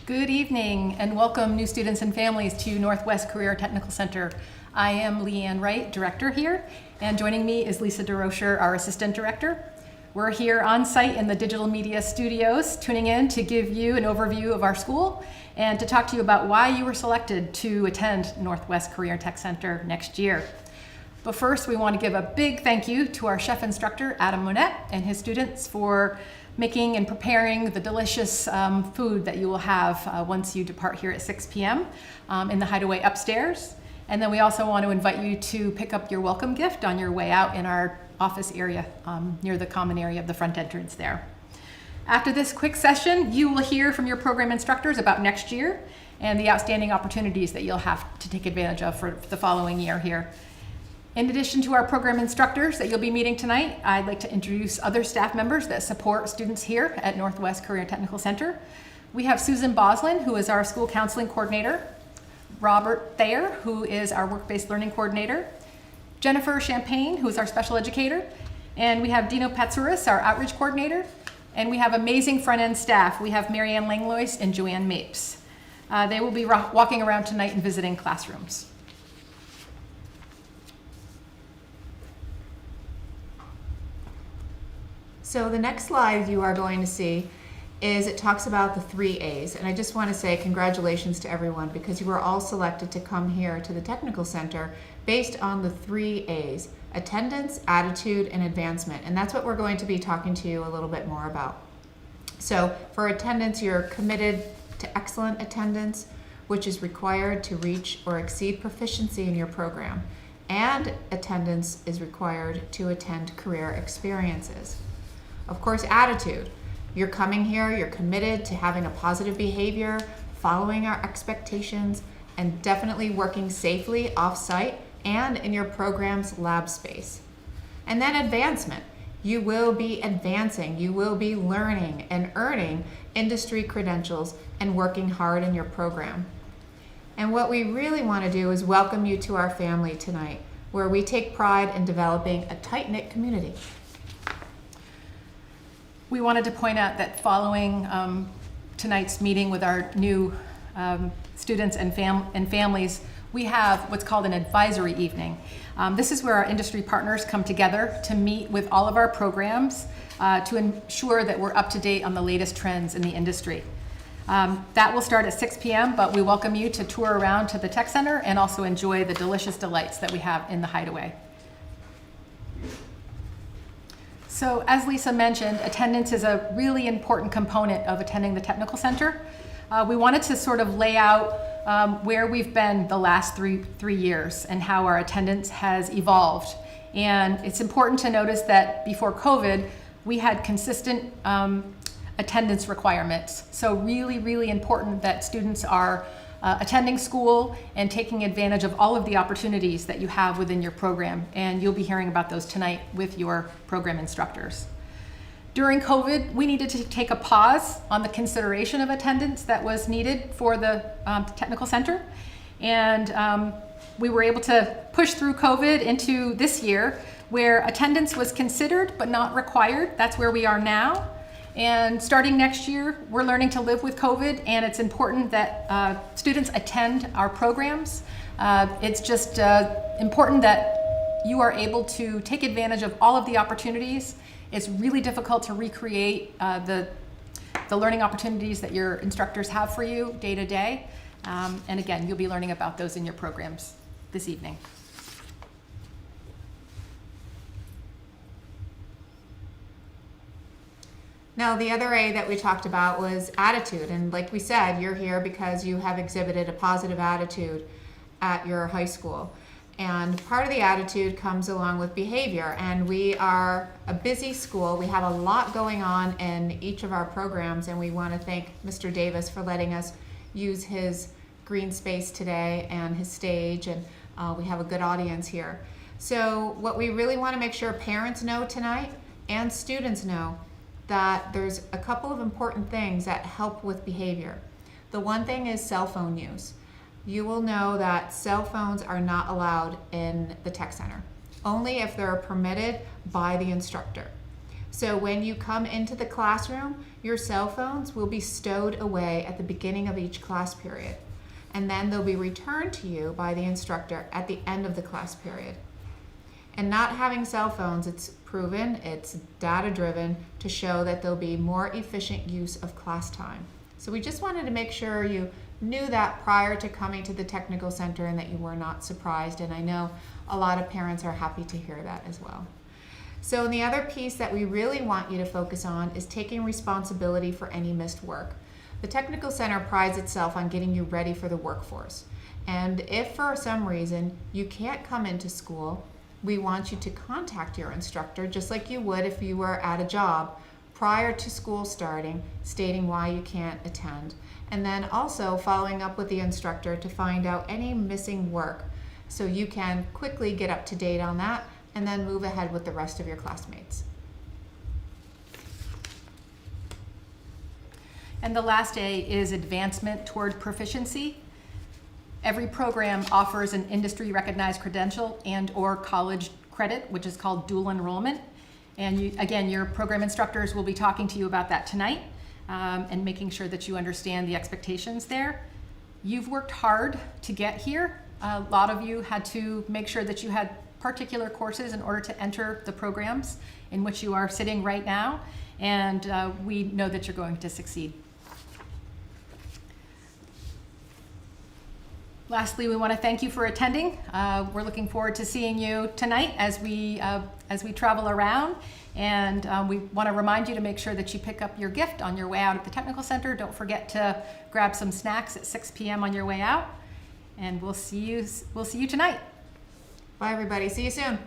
Good evening and welcome new students and families to Northwest Career Technical Center. I am Leanne Wright, director here, and joining me is Lisa DeRocher, our assistant director. We're here on site in the digital media studios, tuning in to give you an overview of our school and to talk to you about why you were selected to attend Northwest Career Tech Center next year. But first, we want to give a big thank you to our chef instructor, Adam Monette, and his students for making and preparing the delicious food that you will have once you depart here at 6 p.m. In the hideaway upstairs. And then we also want to invite you to pick up your welcome gift on your way out in our office area near the common area of the front entrance there. After this quick session, you will hear from your program instructors about next year and the outstanding opportunities that you'll have to take advantage of for the following year here. In addition to our program instructors that you'll be meeting tonight, I'd like to introduce other staff members that support students here at Northwest Career Technical Center. We have Susan Boslin, who is our school counseling coordinator, Robert Thayer, who is our work-based learning coordinator, Jennifer Champagne, who is our special educator, and we have Dino Patsuris, our outreach coordinator, and we have amazing front-end staff. We have Marianne Langlois and Joanne Mapes. They will be walking around tonight and visiting classrooms. So the next slide you are going to see is it talks about the 3 A's. And I just want to say congratulations to everyone because you were all selected to come here to the Technical Center based on the 3 A's: attendance, attitude, and advancement. And that's what we're going to be talking to you a little bit more about. So for attendance, you're committed to excellent attendance, which is required to reach or exceed proficiency in your program. And attendance is required to attend career experiences. Of course, attitude. You're coming here, you're committed to having a positive behavior, following our expectations, and definitely working safely off-site and in your program's lab space. And then advancement. You will be advancing, you will be learning and earning industry credentials and working hard in your program. And what we really want to do is welcome you to our family tonight, where we take pride in developing a tight-knit community. We wanted to point out that following tonight's meeting with our new students and families, we have what's called an advisory evening. This is where our industry partners come together to meet with all of our programs to ensure that we're up to date on the latest trends in the industry. That will start at 6 p.m., but we welcome you to tour around to the Tech Center and also enjoy the delicious delights that we have in the hideaway. So as Lisa mentioned, attendance is a really important component of attending the Technical Center. We wanted to sort of lay out where we've been the last three years and how our attendance has evolved. And it's important to notice that before COVID, we had consistent attendance requirements. So really, really important that students are attending school and taking advantage of all of the opportunities that you have within your program. And you'll be hearing about those tonight with your program instructors. During COVID, we needed to take a pause on the consideration of attendance that was needed for the Technical Center. And we were able to push through COVID into this year where attendance was considered but not required. That's where we are now. And starting next year, we're learning to live with COVID, and it's important that students attend our programs. It's just important that you are able to take advantage of all of the opportunities. It's really difficult to recreate the learning opportunities that your instructors have for you day to day. And again, you'll be learning about those in your programs this evening. Now, the other A that we talked about was attitude. And like we said, you're here because you have exhibited a positive attitude at your high school. And part of the attitude comes along with behavior. And we are a busy school. We have a lot going on in each of our programs. And we want to thank Mr. Davis for letting us use his green space today and his stage. And we have a good audience here. So what we really want to make sure parents know tonight and students know that there's a couple of important things that help with behavior. The one thing is cell phone use. You will know that cell phones are not allowed in the Tech Center, only if they're permitted by the instructor. So when you come into the classroom, your cell phones will be stowed away at the beginning of each class period, and then they'll be returned to you by the instructor at the end of the class period. And not having cell phones, it's proven, it's data driven to show that there'll be more efficient use of class time. So we just wanted to make sure you knew that prior to coming to the Technical Center and that you were not surprised. And I know a lot of parents are happy to hear that as well. So the other piece that we really want you to focus on is taking responsibility for any missed work. The Technical Center prides itself on getting you ready for the workforce. And if for some reason you can't come into school, we want you to contact your instructor just like you would if you were at a job prior to school starting, stating why you can't attend. And then also following up with the instructor to find out any missing work so you can quickly get up to date on that and then move ahead with the rest of your classmates. And the last A is advancement toward proficiency. Every program offers an industry recognized credential and or college credit, which is called dual enrollment. And again, your program instructors will be talking to you about that tonight and making sure that you understand the expectations there. You've worked hard to get here. A lot of you had to make sure that you had particular courses in order to enter the programs in which you are sitting right now. And we know that you're going to succeed. Lastly, we want to thank you for attending. We're looking forward to seeing you tonight as we travel around. And we want to remind you to make sure that you pick up your gift on your way out at the Technical Center. Don't forget to grab some snacks at 6 p.m. on your way out. And we'll see you tonight. Bye everybody, see you soon.